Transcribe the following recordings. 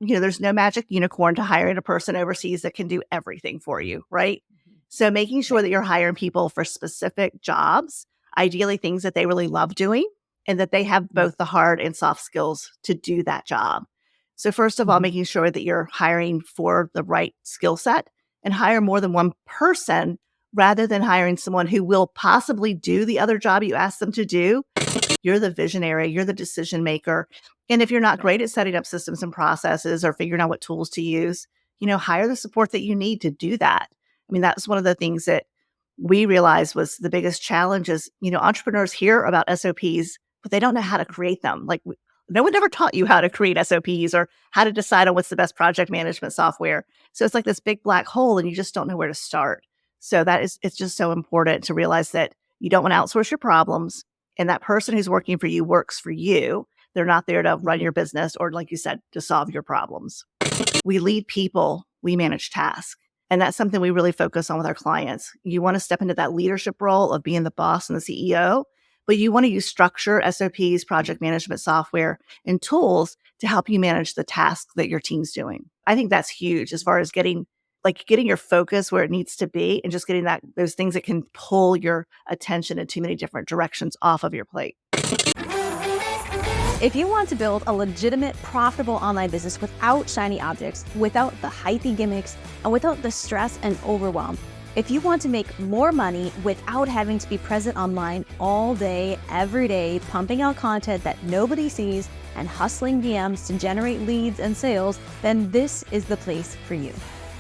there's no magic unicorn to hiring a person overseas that can do everything for you, right? So making sure that you're hiring people for specific jobs, ideally things that they really love doing, and that they have both the hard and soft skills to do that job. So first of all, making sure that you're hiring for the right skill set and hire more than one person rather than hiring someone who will possibly do the other job you asked them to do. You're the visionary, you're the decision maker. And if you're not great at setting up systems and processes or figuring out what tools to use, hire the support that you need to do that. I mean, that's one of the things that we realized was the biggest challenge is, entrepreneurs hear about SOPs, but they don't know how to create them. Like no one ever taught you how to create SOPs or how to decide on what's the best project management software. So it's like this big black hole and you just don't know where to start. So it's just so important to realize that you don't want to outsource your problems. And that person who's working for you works for you. They're not there to run your business or, like you said, to solve your problems. We lead people, we manage tasks. And that's something we really focus on with our clients. You want to step into that leadership role of being the boss and the CEO, but you want to use structure, SOPs, project management software, and tools to help you manage the tasks that your team's doing. I think that's huge as far as getting your focus where it needs to be and just getting those things that can pull your attention in too many different directions off of your plate. If you want to build a legitimate, profitable online business without shiny objects, without the hypey gimmicks, and without the stress and overwhelm, if you want to make more money without having to be present online all day, every day, pumping out content that nobody sees and hustling DMs to generate leads and sales, then this is the place for you.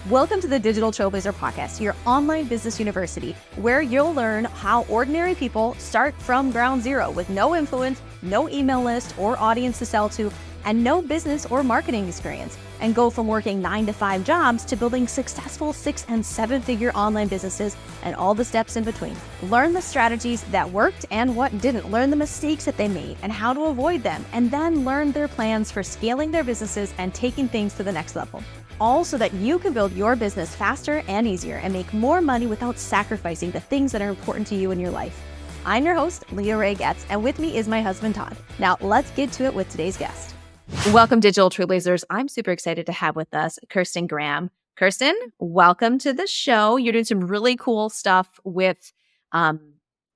Welcome to the Digital Trailblazer podcast, your online business university, where you'll learn how ordinary people start from ground zero with no influence, no email list or audience to sell to, and no business or marketing experience, and go from working 9-to-5 jobs to building successful 6- and 7-figure online businesses and all the steps in between. Learn the strategies that worked and what didn't. Learn the mistakes that they made and how to avoid them, and then learn their plans for scaling their businesses and taking things to the next level. All so that you can build your business faster and easier and make more money without sacrificing the things that are important to you in your life. I'm your host, Leah Ray Getz, and with me is my husband, Todd. Now, let's get to it with today's guest. Welcome, Digital Trailblazers. I'm super excited to have with us Kirsten Graham. Kirsten, welcome to the show. You're doing some really cool stuff with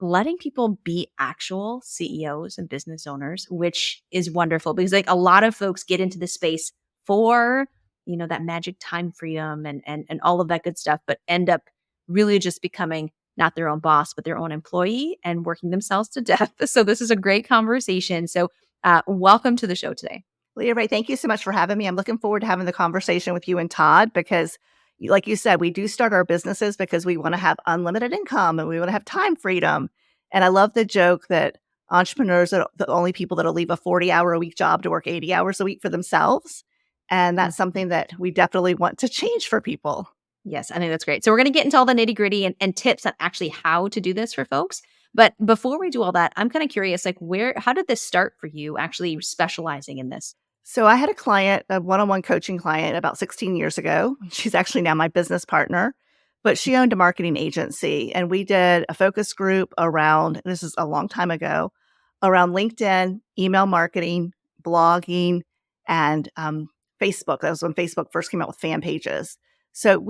letting people be actual CEOs and business owners, which is wonderful because a lot of folks get into this space for that magic time freedom and all of that good stuff, but end up really just becoming not their own boss, but their own employee and working themselves to death. So this is a great conversation. So welcome to the show today. Leah Ray, thank you so much for having me. I'm looking forward to having the conversation with you and Todd because, like you said, we do start our businesses because we want to have unlimited income and we want to have time freedom. And I love the joke that entrepreneurs are the only people that'll leave a 40-hour-a-week job to work 80 hours a week for themselves. And that's something that we definitely want to change for people. Yes, I think that's great. So we're going to get into all the nitty gritty and tips on actually how to do this for folks. But before we do all that, I'm kind of curious, how did this start for you actually specializing in this? So I had a client, a one-on-one coaching client about 16 years ago. She's actually now my business partner, but she owned a marketing agency. And we did a focus group around, this is a long time ago, around LinkedIn, email marketing, blogging, and Facebook. That was when Facebook first came out with fan pages. So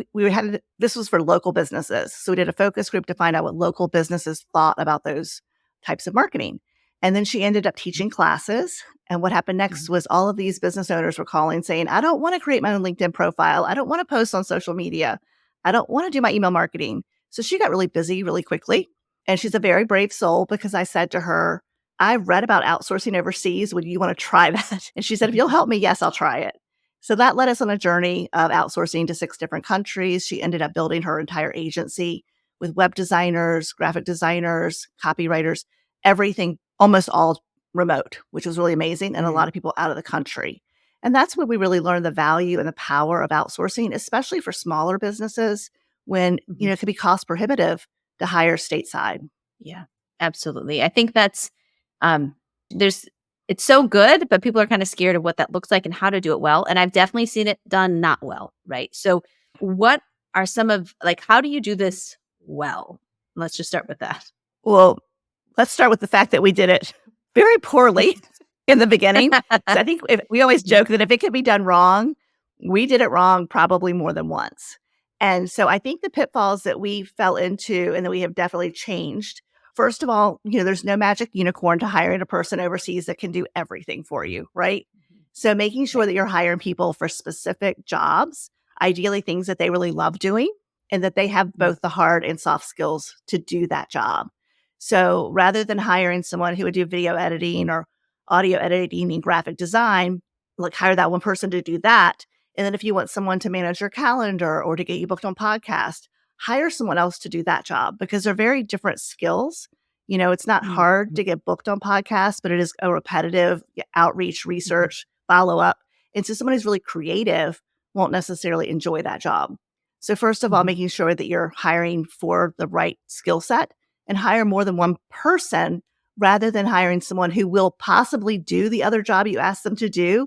this was for local businesses. So we did a focus group to find out what local businesses thought about those types of marketing. And then she ended up teaching classes. And what happened next was all of these business owners were calling saying, I don't want to create my own LinkedIn profile. I don't want to post on social media. I don't want to do my email marketing. So she got really busy really quickly. And she's a very brave soul because I said to her, I read about outsourcing overseas. Would you want to try that? And she said, if you'll help me, yes, I'll try it. So that led us on a journey of outsourcing to 6 different countries. She ended up building her entire agency with web designers, graphic designers, copywriters, everything, almost all remote, which was really amazing, and a lot of people out of the country. And that's when we really learned the value and the power of outsourcing, especially for smaller businesses when, it could be cost prohibitive to hire stateside. Yeah, absolutely. I think that's, it's so good, but people are kind of scared of what that looks like and how to do it well. And I've definitely seen it done not well, right? So what are some of, how do you do this well? Let's just start with that. Well, let's start with the fact that we did it very poorly in the beginning. So I think we always joke that if it could be done wrong, we did it wrong probably more than once. And so I think the pitfalls that we fell into and that we have definitely changed. First of all, there's no magic unicorn to hiring a person overseas that can do everything for you, right? So making sure Right. that you're hiring people for specific jobs, ideally things that they really love doing, and that they have both the hard and soft skills to do that job. So rather than hiring someone who would do video editing or audio editing and graphic design, like hire that one person to do that. And then if you want someone to manage your calendar or to get you booked on podcast, hire someone else to do that job because they're very different skills. It's not hard to get booked on podcasts, but it is a repetitive outreach, research, follow up. And so someone who's really creative won't necessarily enjoy that job. So first of all, making sure that you're hiring for the right skill set and hire more than one person rather than hiring someone who will possibly do the other job you asked them to do,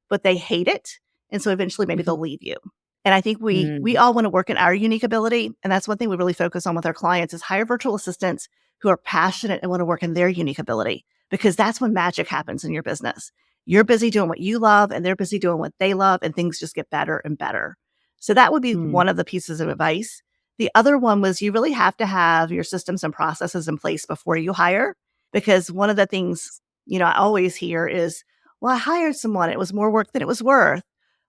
but they hate it. And so eventually maybe they'll leave you. And I think we all want to work in our unique ability. And that's one thing we really focus on with our clients is hire virtual assistants who are passionate and want to work in their unique ability, because that's when magic happens in your business. You're busy doing what you love and they're busy doing what they love, and things just get better and better. So that would be one of the pieces of advice. The other one was you really have to have your systems and processes in place before you hire, because one of the things, I always hear is, well, I hired someone, it was more work than it was worth.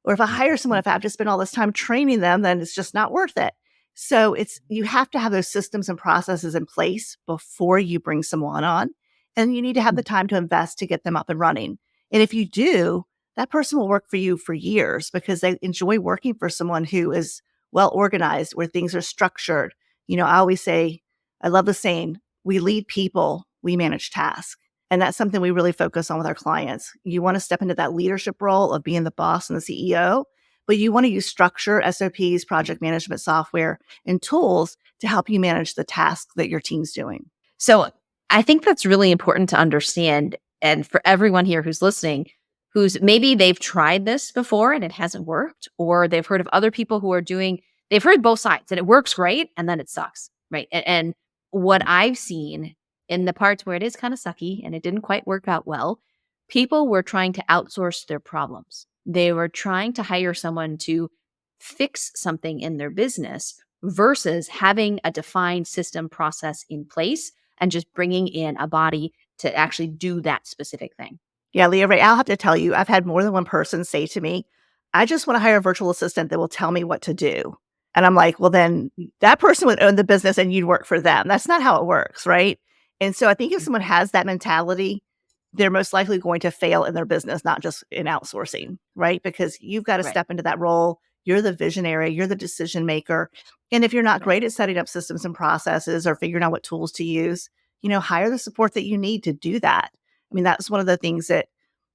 Or if I hire someone, if I have to spend all this time training them, then it's just not worth it. So you have to have those systems and processes in place before you bring someone on. And you need to have the time to invest to get them up and running. And if you do, that person will work for you for years because they enjoy working for someone who is well organized, where things are structured. I always say, I love the saying, we lead people, we manage tasks. And that's something we really focus on with our clients. You want to step into that leadership role of being the boss and the CEO, but you want to use structure, SOPs, project management software, and tools to help you manage the tasks that your team's doing. So I think that's really important to understand. And for everyone here who's listening, who's maybe they've tried this before and it hasn't worked, or they've heard of other people who are they've heard both sides and it works great and then it sucks, right? And what I've seen in the parts where it is kind of sucky and it didn't quite work out well, people were trying to outsource their problems. They were trying to hire someone to fix something in their business versus having a defined system process in place and just bringing in a body to actually do that specific thing. Yeah, Leah Ray, I'll have to tell you, I've had more than one person say to me, I just want to hire a virtual assistant that will tell me what to do. And I'm like, well, then that person would own the business and you'd work for them. That's not how it works, right? And so I think if someone has that mentality, they're most likely going to fail in their business, not just in outsourcing, right? Because you've got to step into that role. You're the visionary, you're the decision maker. And if you're not great at setting up systems and processes or figuring out what tools to use, hire the support that you need to do that. I mean, that's one of the things that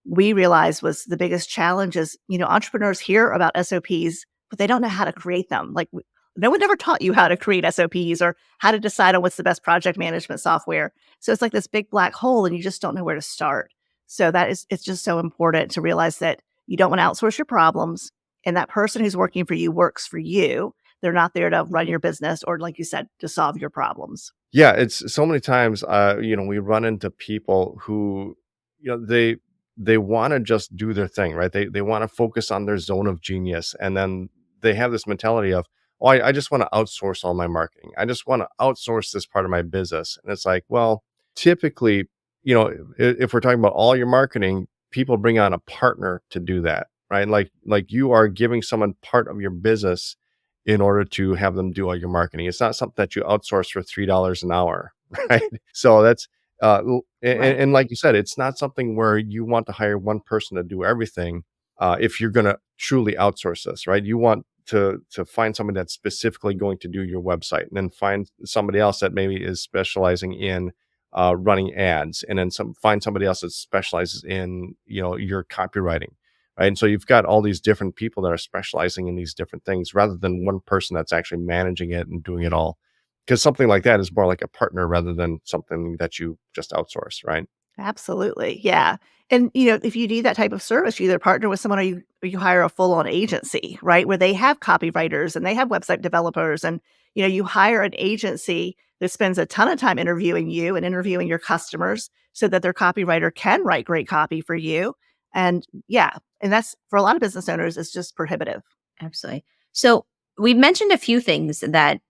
we realized was the biggest challenge is, entrepreneurs hear about SOPs, but they don't know how to create them. Like no one ever taught you how to create SOPs or how to decide on what's the best project management software. So it's like this big black hole and you just don't know where to start. So it's just so important to realize that you don't want to outsource your problems, and that person who's working for you works for you. They're not there to run your business or, like you said, to solve your problems. Yeah, it's so many times, we run into people who, they want to just do their thing, right? They want to focus on their zone of genius, and then they have this mentality of, oh, I just want to outsource all my marketing. I just want to outsource this part of my business. And it's like, well, typically, if we're talking about all your marketing, people bring on a partner to do that, right? Like you are giving someone part of your business in order to have them do all your marketing. It's not something that you outsource for $3 an hour, right? So that's, and like you said, it's not something where you want to hire one person to do everything. If you're going to truly outsource this, right? You want to find somebody that's specifically going to do your website, and then find somebody else that maybe is specializing in running ads, and then find somebody else that specializes in, your copywriting. Right. And so you've got all these different people that are specializing in these different things rather than one person that's actually managing it and doing it all. Because something like that is more like a partner rather than something that you just outsource, right? Absolutely. Yeah. And, if you need that type of service, you either partner with someone or you hire a full-on agency, right? Where they have copywriters and they have website developers, and, you hire an agency that spends a ton of time interviewing you and interviewing your customers so that their copywriter can write great copy for you. And yeah, and that's for a lot of business owners, it's just prohibitive. Absolutely. So we've mentioned a few things that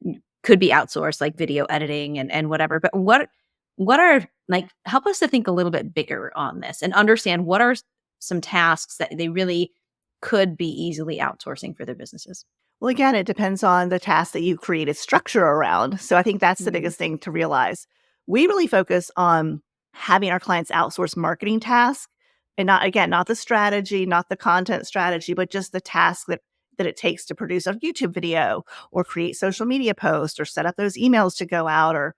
could be outsourced, like video editing and whatever. But what are like help us to think a little bit bigger on this and understand what are some tasks that they really could be easily outsourcing for their businesses. Well, again, it depends on the task that you created structure around. So I think that's the Mm, biggest thing to realize. We really focus on having our clients outsource marketing tasks and not, again, not the strategy, not the content strategy, but just the task that it takes to produce a YouTube video or create social media posts or set up those emails to go out or,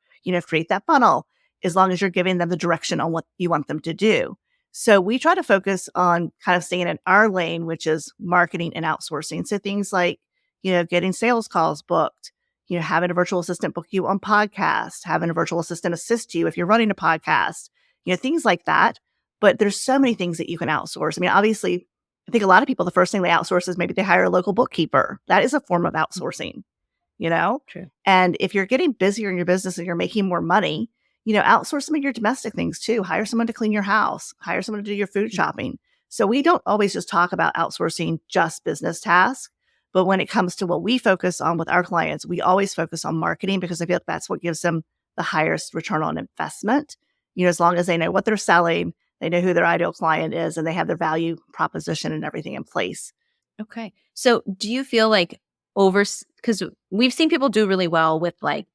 create that funnel, as long as you're giving them the direction on what you want them to do. So we try to focus on kind of staying in our lane, which is marketing and outsourcing. So things like, getting sales calls booked, having a virtual assistant book you on podcasts, having a virtual assistant assist you if you're running a podcast, things like that. But there's so many things that you can outsource. I mean, obviously, I think a lot of people, the first thing they outsource is maybe they hire a local bookkeeper. That is a form of outsourcing, you know? true. And if you're getting busier in your business and you're making more money, outsource some of your domestic things too. Hire someone to clean your house, hire someone to do your food shopping. So we don't always just talk about outsourcing just business tasks. But when it comes to what we focus on with our clients, we always focus on marketing because I feel like that's what gives them the highest return on investment. As long as they know what they're selling, they know who their ideal client is, and they have their value proposition and everything in place. Okay. So do you feel like because we've seen people do really well with like,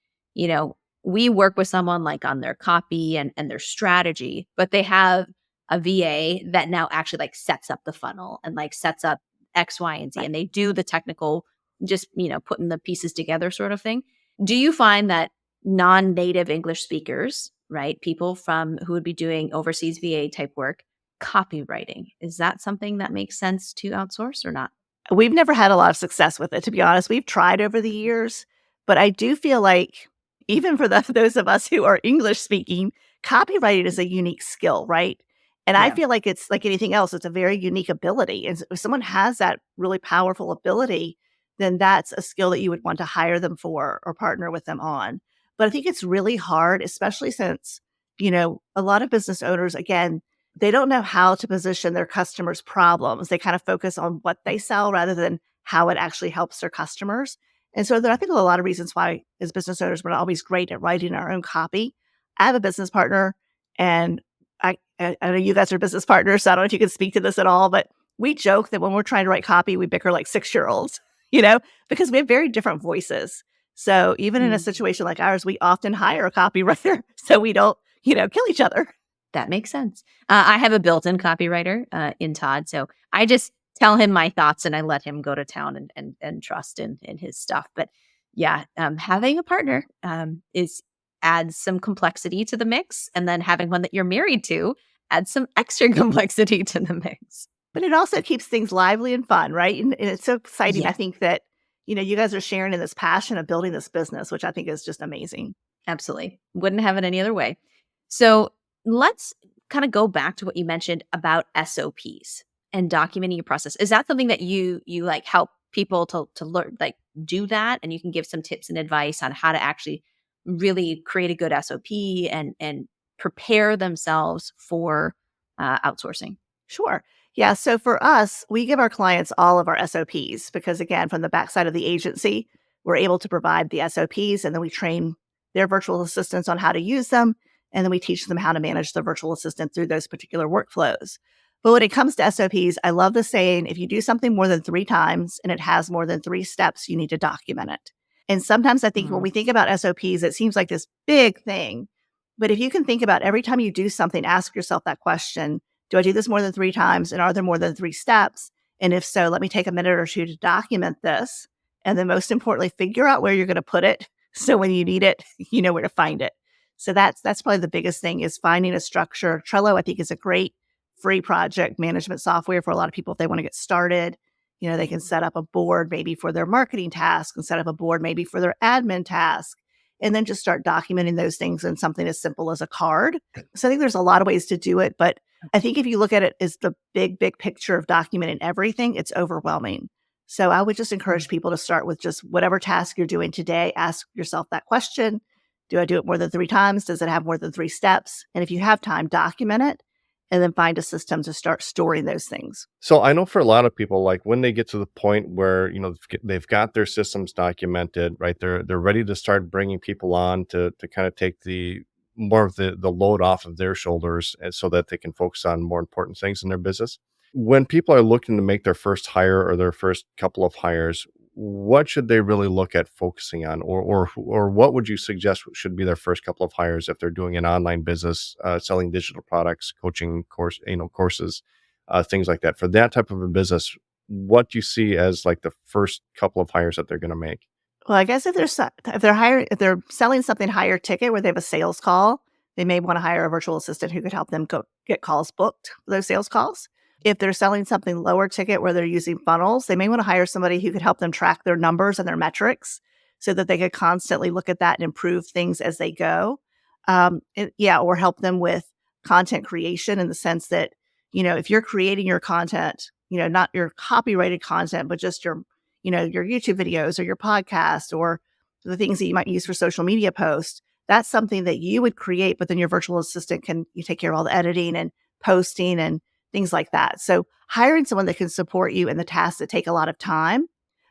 we work with someone like on their copy and their strategy, but they have a VA that now actually like sets up the funnel and like sets up X, Y, and Z, and they do the technical, just, putting the pieces together sort of thing. Do you find that non-native English speakers, right, people who would be doing overseas VA type work, copywriting, is that something that makes sense to outsource or not? We've never had a lot of success with it, to be honest. We've tried over the years, but I do feel like even for those of us who are English speaking, copywriting is a unique skill, right? And I Yeah. feel like it's like anything else, it's a very unique ability. And if someone has that really powerful ability, then that's a skill that you would want to hire them for or partner with them on. But I think it's really hard, especially since, a lot of business owners, again, they don't know how to position their customers' problems. They kind of focus on what they sell rather than how it actually helps their customers. And so there, I think, are a lot of reasons why, as business owners, we're not always great at writing our own copy. I have a business partner, and I know you guys are business partners, so I don't know if you can speak to this at all, but we joke that when we're trying to write copy, we bicker like 6-year-olds, because we have very different voices. So even in a Mm, situation like ours, we often hire a copywriter so we don't, kill each other. that makes sense. I have a built-in copywriter in Todd, so I just tell him my thoughts and I let him go to town and trust in his stuff. But yeah, having a partner is adds some complexity to the mix, and then having one that you're married to adds some extra complexity to the mix. But it also keeps things lively and fun, right? And it's so exciting. I Yeah, think that, you guys are sharing in this passion of building this business, which I think is just amazing. absolutely. Wouldn't have it any other way. So let's kind of go back to what you mentioned about SOPs and documenting your process. Is that something that you like help people to learn, like do that, and you can give some tips and advice on how to actually really create a good SOP and prepare themselves for outsourcing? Sure. Yeah. So for us, we give our clients all of our SOPs because, again, from the backside of the agency, we're able to provide the SOPs and then we train their virtual assistants on how to use them. And then we teach them how to manage the virtual assistant through those particular workflows. But when it comes to SOPs, I love the saying if you do something more than 3 times and it has more than 3 steps, you need to document it. And sometimes I think when we think about SOPs, it seems like this big thing. But if you can think about every time you do something, ask yourself that question: do I do this more than 3 times? And are there more than 3 steps? And if so, let me take a minute or two to document this. And then most importantly, figure out where you're going to put it. So when you need it, you know where to find it. So that's probably the biggest thing, is finding a structure. Trello, I think, is a great free project management software for a lot of people if they want to get started. They can set up a board maybe for their marketing task and set up a board maybe for their admin task, and then just start documenting those things in something as simple as a card. So I think there's a lot of ways to do it, but I think if you look at it as the big, big picture of documenting everything, it's overwhelming. So I would just encourage people to start with just whatever task you're doing today. Ask yourself that question: do I do it more than 3 times? Does it have more than 3 steps? And if you have time, document it. and then find a system to start storing those things. So I know for a lot of people, like when they get to the point where, they've got their systems documented, right? They're ready to start bringing people on to kind of take the more of the load off of their shoulders, and so that they can focus on more important things in their business. When people are looking to make their first hire or their first couple of hires, what should they really look at focusing on, or what would you suggest should be their first couple of hires if they're doing an online business, selling digital products, coaching courses, things like that? For that type of a business, what do you see as like the first couple of hires that they're going to make? Well, I guess if they're selling something higher ticket where they have a sales call, they may want to hire a virtual assistant who could help them go get calls booked for those sales calls. If they're selling something lower ticket where they're using funnels, they may want to hire somebody who could help them track their numbers and their metrics so that they could constantly look at that and improve things as they go. Or help them with content creation in the sense that, if you're creating your content, not your copyrighted content, but just your YouTube videos or your podcast or the things that you might use for social media posts, that's something that you would create, but then your virtual assistant you take care of all the editing and posting and things like that. So hiring someone that can support you in the tasks that take a lot of time.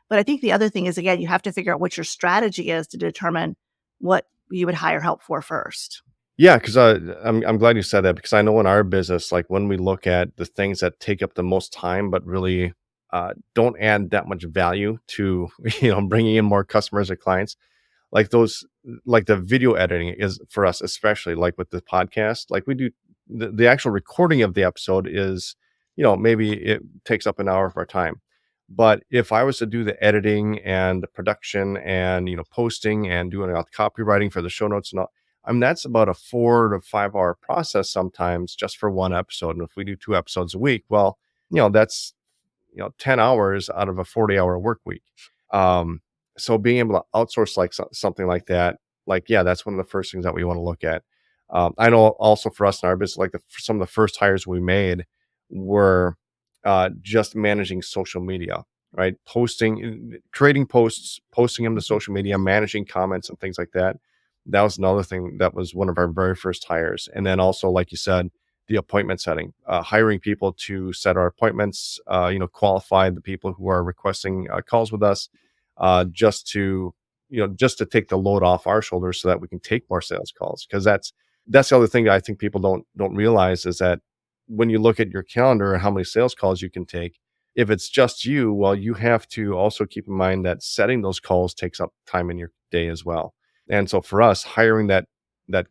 But I think the other thing is, again, you have to figure out what your strategy is to determine what you would hire help for first. Yeah, because I'm glad you said that, because I know in our business, like when we look at the things that take up the most time, but really don't add that much value to bringing in more customers or clients, like the video editing is for us, especially like with the podcast. Like we do the actual recording of the episode is, maybe it takes up an hour of our time. But if I was to do the editing and the production and posting and doing all the copywriting for the show notes and all, I mean, that's about a 4 to 5 hour process sometimes just for one episode. And if we do 2 episodes a week, well, that's 10 hours out of a 40-hour work week. So being able to outsource like something like that, like, yeah, that's one of the first things that we want to look at. I know also for us in our business, like some of the first hires we made were just managing social media, right? Creating posts, posting them to social media, managing comments and things like that. That was another thing that was one of our very first hires. And then also, like you said, the appointment setting, hiring people to set our appointments, qualify the people who are requesting calls with us, just to take the load off our shoulders so that we can take more sales calls. Because that's the other thing that I think people don't realize is that when you look at your calendar and how many sales calls you can take, if it's just you, well, you have to also keep in mind that setting those calls takes up time in your day as well. And so for us, hiring that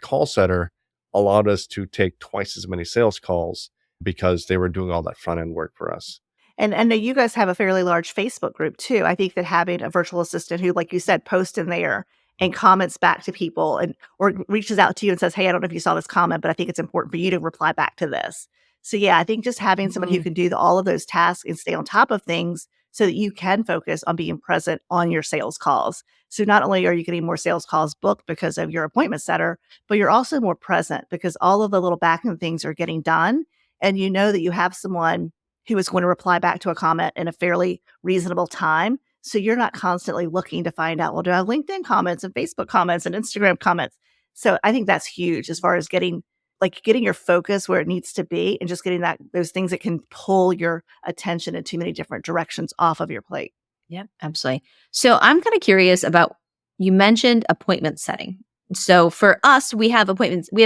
call setter allowed us to take twice as many sales calls because they were doing all that front end work for us. And I know you guys have a fairly large Facebook group too. I think that having a virtual assistant who, like you said, posts in there and comments back to people or reaches out to you and says, hey, I don't know if you saw this comment, but I think it's important for you to reply back to this. So yeah, I think just having someone who can do all of those tasks and stay on top of things so that you can focus on being present on your sales calls. So not only are you getting more sales calls booked because of your appointment setter, but you're also more present because all of the little back end things are getting done. And you know that you have someone who is going to reply back to a comment in a fairly reasonable time. So you're not constantly looking to find out, well, do I have LinkedIn comments and Facebook comments and Instagram comments? So I think that's huge as far as getting your focus where it needs to be and just getting those things that can pull your attention in too many different directions off of your plate. Yeah, absolutely. So I'm kind of curious about, you mentioned appointment setting. So for us, we have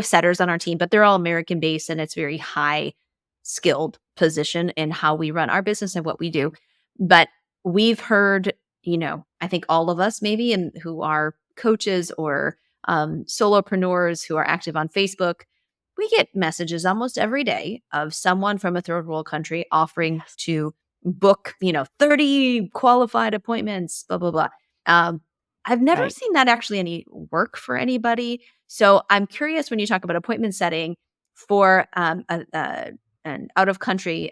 setters on our team, but they're all American based and it's very high skilled position in how we run our business and what we do. But we've heard, I think all of us maybe, and who are coaches or solopreneurs who are active on Facebook, we get messages almost every day of someone from a third world country offering to book, 30 qualified appointments, blah, blah, blah. I've never seen that actually any work for anybody. So I'm curious, when you talk about appointment setting for an out of country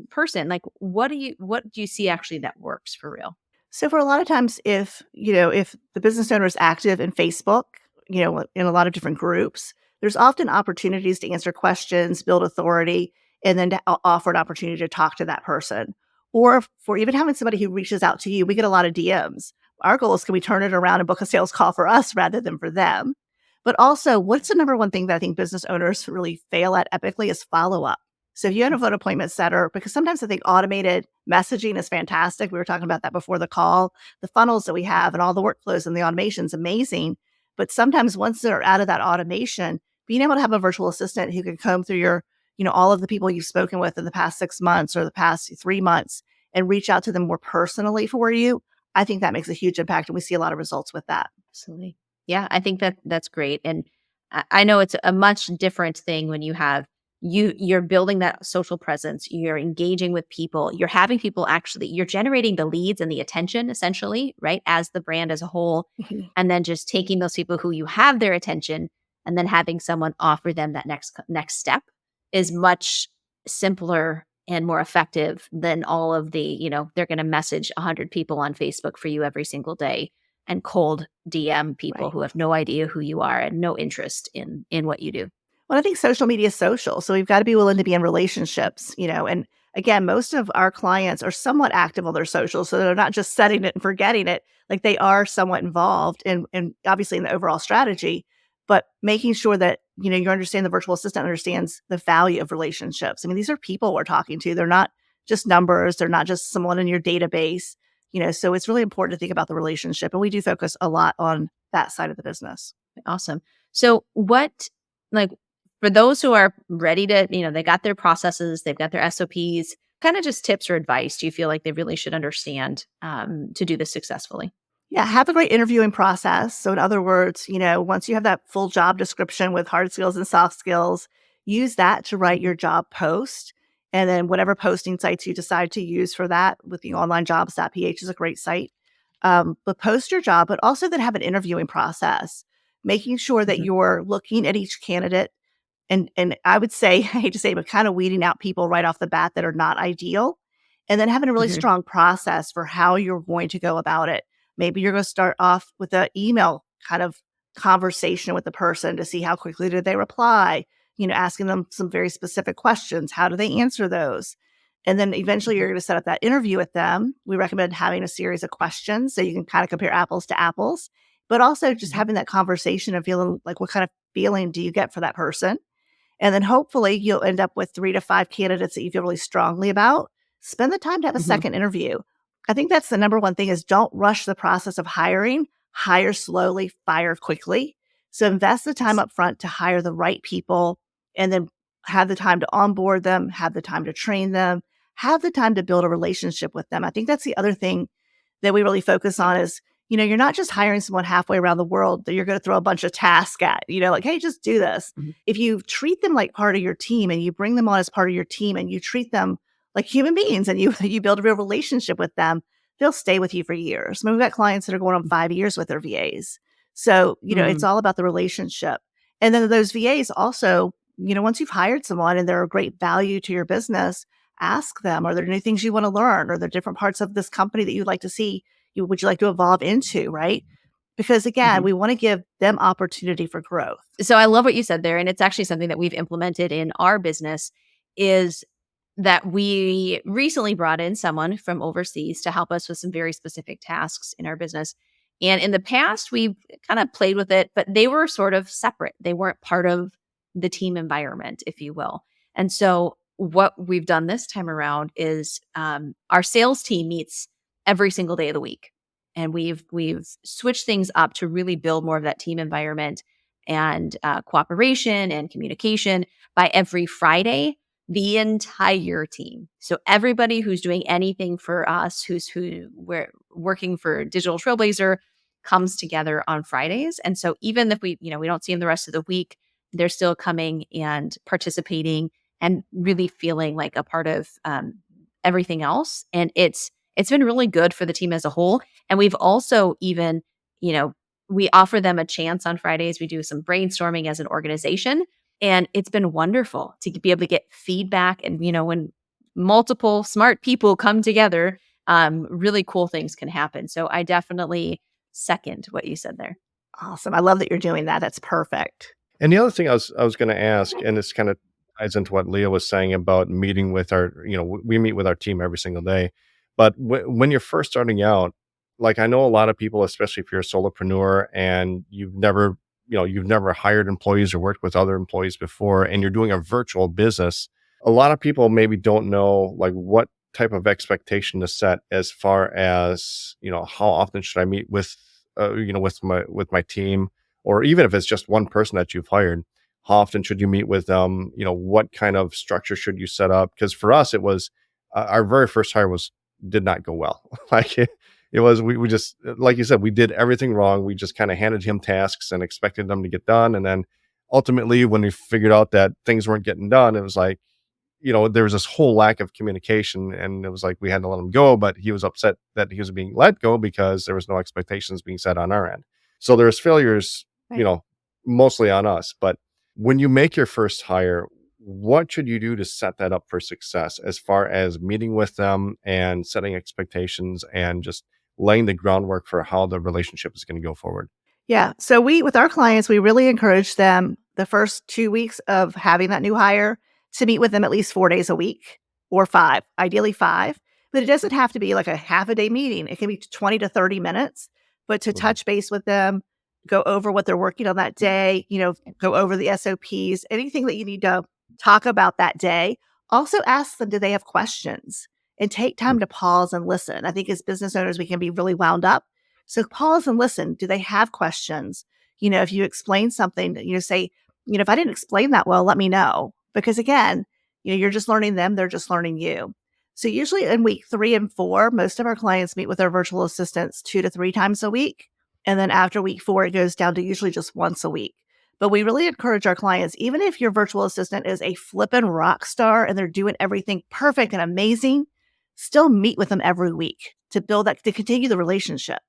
person, like what do you see actually that works for real? So for a lot of times, if the business owner is active in Facebook, in a lot of different groups, there's often opportunities to answer questions, build authority, and then to offer an opportunity to talk to that person. Or for even having somebody who reaches out to you, we get a lot of DMs. Our goal is, can we turn it around and book a sales call for us rather than for them? But also, what's the number one thing that I think business owners really fail at epically is follow-up. So if you have a phone appointment setter, because sometimes I think automated messaging is fantastic. We were talking about that before the call. The funnels that we have and all the workflows and the automation is amazing. But sometimes once they're out of that automation, being able to have a virtual assistant who can comb through your, all of the people you've spoken with in the past 6 months or the past 3 months and reach out to them more personally for you, I think that makes a huge impact. And we see a lot of results with that. Absolutely. Yeah, I think that's great. And I know it's a much different thing when you have you're building that social presence, you're engaging with people, you're having people actually, you're generating the leads and the attention essentially, right? As the brand as a whole. Mhm. And then just taking those people who you have their attention and then having someone offer them that next step is much simpler and more effective than all of the, they're going to message 100 people on Facebook for you every single day and cold DM people Right. who have no idea who you are and no interest in what you do. Well, I think social media is social. So we've got to be willing to be in relationships, and again, most of our clients are somewhat active on their social. So they're not just setting it and forgetting it. Like they are somewhat involved in obviously in the overall strategy, but making sure that, you understand the virtual assistant understands the value of relationships. I mean, these are people we're talking to. They're not just numbers. They're not just someone in your database, so it's really important to think about the relationship. And we do focus a lot on that side of the business. Awesome. So like, for those who are ready to, they got their processes, they've got their SOPs, kind of just tips or advice do you feel like they really should understand to do this successfully? Yeah, have a great interviewing process. So in other words, once you have that full job description with hard skills and soft skills, use that to write your job post. And then whatever posting sites you decide to use for that with the onlinejobs.ph is a great site. But post your job, but also then have an interviewing process, making sure that Mhm. you're looking at each candidate. And I would say, I hate to say, but kind of weeding out people right off the bat that are not ideal, and then having a really Mhm. strong process for how you're going to go about it. Maybe you're going to start off with an email kind of conversation with the person to see how quickly do they reply, asking them some very specific questions. How do they answer those? And then eventually you're Mhm. going to set up that interview with them. We recommend having a series of questions so you can kind of compare apples to apples, but also just Mhm. having that conversation of feeling like what kind of feeling do you get for that person? And then hopefully you'll end up with 3 to 5 candidates that you feel really strongly about. Spend the time to have a Mhm. second interview. I think that's the number one thing is don't rush the process of hiring. Hire slowly, fire quickly. So invest the time Yes. up front to hire the right people and then have the time to onboard them, have the time to train them, have the time to build a relationship with them. I think that's the other thing that we really focus on is, you're not just hiring someone halfway around the world that you're going to throw a bunch of tasks at, like, hey, just do this. Mhm. If you treat them like part of your team and you bring them on as part of your team and you treat them like human beings and you you build a real relationship with them, they'll stay with you for years. I mean, we've got clients that are going on 5 years with their VAs. So, it's Mm. all about the relationship. And then those VAs also, once you've hired someone and they're a great value to your business, ask them, are there new things you want to learn? Are there different parts of this company that you'd like to see? Would you like to evolve into, right? Because again, Mhm. we want to give them opportunity for growth. So I love what you said there, and it's actually something that we've implemented in our business is that we recently brought in someone from overseas to help us with some very specific tasks in our business. And in the past, we've kind of played with it, but they were sort of separate. They weren't part of the team environment, if you will. And so what we've done this time around is our sales team meets every single day of the week. And we've switched things up to really build more of that team environment and cooperation and communication by every Friday, the entire team. So everybody who's doing anything for us, who we're working for Digital Trailblazer, comes together on Fridays. And so even if we don't see them the rest of the week, they're still coming and participating and really feeling like a part of everything else. And it's been really good for the team as a whole. And we've also even, you know, we offer them a chance on Fridays. We do some brainstorming as an organization. And it's been wonderful to be able to get feedback. And, when multiple smart people come together, really cool things can happen. So I definitely second what you said there. Awesome. I love that you're doing that. That's perfect. And the other thing I was going to ask, and this kind of ties into what Leah was saying about meeting with our, we meet with our team every single day. But when you're first starting out, like I know a lot of people, especially if you're a solopreneur and you've never hired employees or worked with other employees before, and you're doing a virtual business, a lot of people maybe don't know like what type of expectation to set as far as, how often should I meet with, with my team, or even if it's just one person that you've hired, how often should you meet with them? What kind of structure should you set up? Because for us, it was our very first hire did not go well. Like it was, we just, like you said, we did everything wrong. We just kind of handed him tasks and expected them to get done. And then ultimately, when we figured out that things weren't getting done, it was like, there was this whole lack of communication, and it was like we had to let him go, but he was upset that he was being let go because there was no expectations being set on our end. So there's failures, Right. mostly on us. But when you make your first hire, what should you do to set that up for success as far as meeting with them and setting expectations and just laying the groundwork for how the relationship is going to go forward? Yeah. So with our clients, we really encourage them the first 2 weeks of having that new hire to meet with them at least 4 days a week or five, ideally five. But it doesn't have to be like a half a day meeting. It can be 20 to 30 minutes, but to Mhm. touch base with them, go over what they're working on that day, go over the SOPs, anything that you need to talk about that day. Also ask them, do they have questions? And take time to pause and listen. I think as business owners, we can be really wound up. So pause and listen. Do they have questions? If you explain something, say, if I didn't explain that well, let me know. Because again, you're just learning them, they're just learning you. So usually in week 3 and 4, most of our clients meet with our virtual assistants 2 to 3 times a week. And then after week 4, it goes down to usually just once a week. But we really encourage our clients, even if your virtual assistant is a flippin' rock star and they're doing everything perfect and amazing, still meet with them every week to build that, to continue the relationship.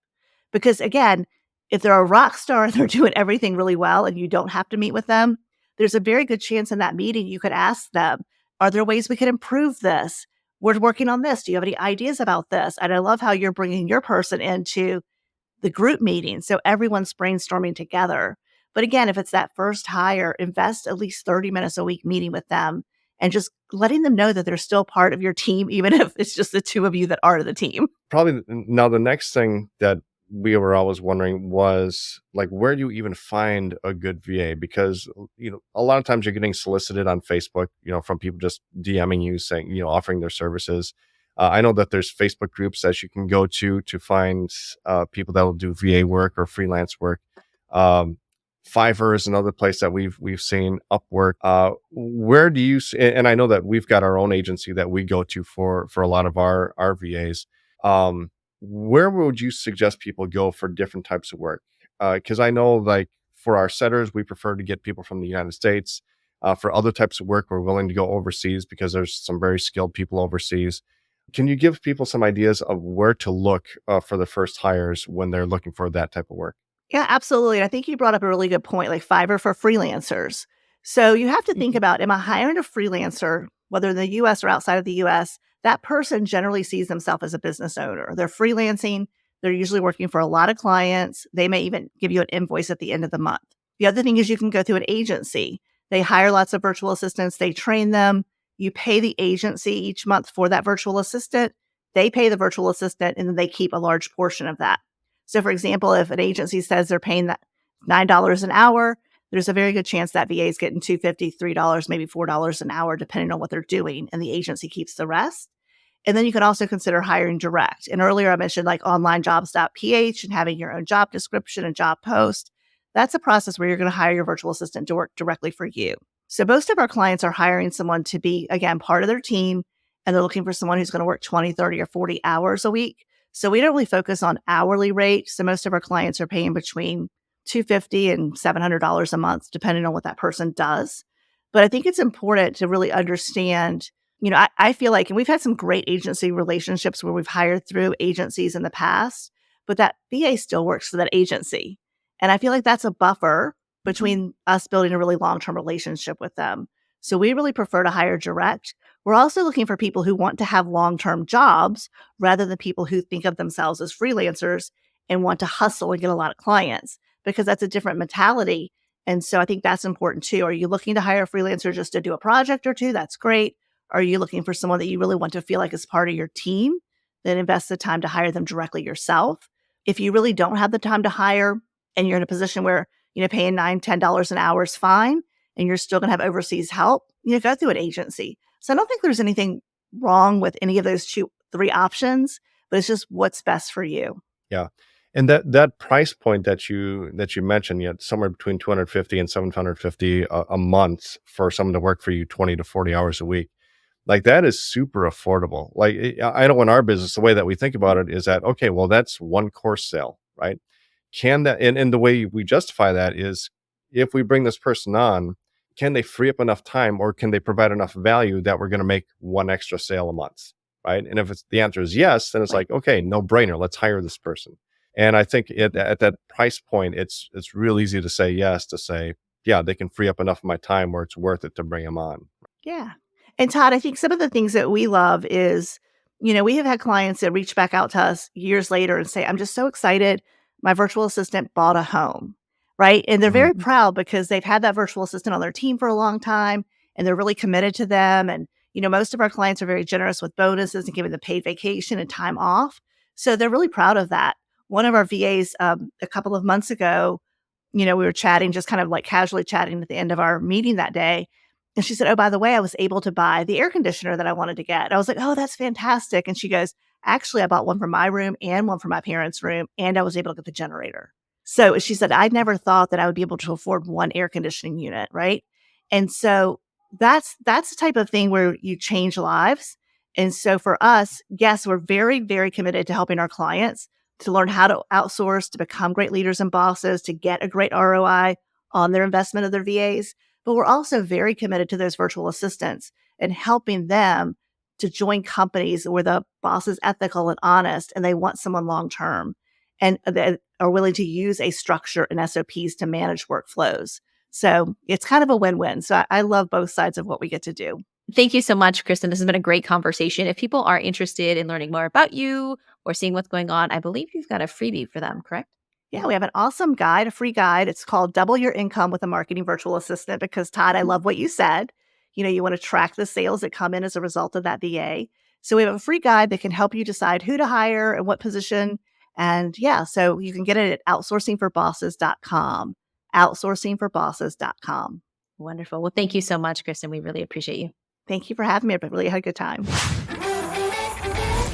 Because again, if they're a rock star and they're doing everything really well and you don't have to meet with them, there's a very good chance in that meeting you could ask them, are there ways we could improve this? We're working on this. Do you have any ideas about this? And I love how you're bringing your person into the group meeting. So everyone's brainstorming together. But again, if it's that first hire, invest at least 30 minutes a week meeting with them and just letting them know that they're still part of your team, even if it's just the two of you that are the team. Probably now the next thing that we were always wondering was like, where do you even find a good VA? Because a lot of times you're getting solicited on Facebook, from people just DMing you saying, offering their services. I know that there's Facebook groups that you can go to find people that will do VA work or freelance work. um, Fiverr is another place that we've seen. Upwork. Where do you and I know that we've got our own agency that we go to for a lot of our VAs. um, where would you suggest people go for different types of work? Because I know, like, for our setters, we prefer to get people from the United States. For other types of work, we're willing to go overseas because there's some very skilled people overseas. Can you give people some ideas of where to look for the first hires when they're looking for that type of work? Yeah, absolutely. I think you brought up a really good point, like Fiverr for freelancers. So you have to think about, am I hiring a freelancer, whether in the US or outside of the US? That person generally sees themselves as a business owner. They're freelancing. They're usually working for a lot of clients. They may even give you an invoice at the end of the month. The other thing is you can go through an agency. They hire lots of virtual assistants. They train them. You pay the agency each month for that virtual assistant. They pay the virtual assistant and then they keep a large portion of that. So, for example, if an agency says they're paying that $9 an hour, there's a very good chance that VA is getting $2.50, $3, maybe $4 an hour, depending on what they're doing, and the agency keeps the rest. And then you can also consider hiring direct. And earlier I mentioned like onlinejobs.ph and having your own job description and job post. That's a process where you're going to hire your virtual assistant to work directly for you. So most of our clients are hiring someone to be, again, part of their team, and they're looking for someone who's going to work 20, 30, or 40 hours a week. So we don't really focus on hourly rate. So most of our clients are paying between $250 and $700 a month, depending on what that person does. But I think it's important to really understand, I feel like, and we've had some great agency relationships where we've hired through agencies in the past, but that VA still works for that agency. And I feel like that's a buffer between us building a really long-term relationship with them. So we really prefer to hire direct. We're also looking for people who want to have long-term jobs rather than people who think of themselves as freelancers and want to hustle and get a lot of clients, because that's a different mentality. And so I think that's important too. Are you looking to hire a freelancer just to do a project or two? That's great. Are you looking for someone that you really want to feel like is part of your team? Then invest the time to hire them directly yourself. If you really don't have the time to hire and you're in a position where, paying $9, $10 an hour is fine, and you're still going to have overseas help, go through an agency. So I don't think there's anything wrong with any of those three options, but it's just what's best for you. Yeah. And that price point that you mentioned, yet somewhere between 250 and 750 a month for someone to work for you 20 to 40 hours a week. Like, that is super affordable. Like, I know in our business, the way that we think about it is that, okay, well, that's one course sale, right? Can that, and the way we justify that is, if we bring this person on, can they free up enough time, or can they provide enough value that we're going to make one extra sale a month, right? And if the answer is yes, then it's like, okay, no brainer, let's hire this person. And I think at that price point, it's real easy to say yes, to say, yeah, they can free up enough of my time where it's worth it to bring them on. Yeah. And Todd, I think some of the things that we love is, we have had clients that reach back out to us years later and say, I'm just so excited. My virtual assistant bought a home, right? And they're very proud because they've had that virtual assistant on their team for a long time and they're really committed to them. And, most of our clients are very generous with bonuses and giving them paid vacation and time off. So they're really proud of that. One of our VAs a couple of months ago, we were chatting, just kind of like casually chatting at the end of our meeting that day. And she said, oh, by the way, I was able to buy the air conditioner that I wanted to get. I was like, oh, that's fantastic. And she goes, actually, I bought one for my room and one for my parents' room, and I was able to get the generator. So she said, I never thought that I would be able to afford one air conditioning unit, right? And so that's the type of thing where you change lives. And so for us, yes, we're very, very committed to helping our clients to learn how to outsource, to become great leaders and bosses, to get a great ROI on their investment of their VAs. But we're also very committed to those virtual assistants and helping them to join companies where the boss is ethical and honest and they want someone long-term and that are willing to use a structure and SOPs to manage workflows. So it's kind of a win-win. So I love both sides of what we get to do. Thank you so much, Kirsten. This has been a great conversation. If people are interested in learning more about you or seeing what's going on, I believe you've got a freebie for them, correct? Yeah, we have an awesome guide, a free guide. It's called Double Your Income with a Marketing Virtual Assistant because, Todd, I love what you said. You want to track the sales that come in as a result of that VA. So we have a free guide that can help you decide who to hire and what position. And yeah, so you can get it at outsourcingforbosses.com, outsourcingforbosses.com. Wonderful. Well, thank you so much, Kirsten. We really appreciate you. Thank you for having me. I really had a good time.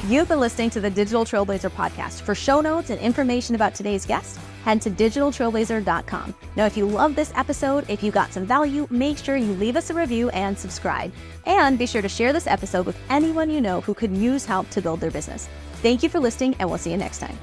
You've been listening to the Digital Trailblazer podcast. For show notes and information about today's guest, head to digitaltrailblazer.com. Now, if you love this episode, if you got some value, make sure you leave us a review and subscribe. And be sure to share this episode with anyone you know who could use help to build their business. Thank you for listening, and we'll see you next time.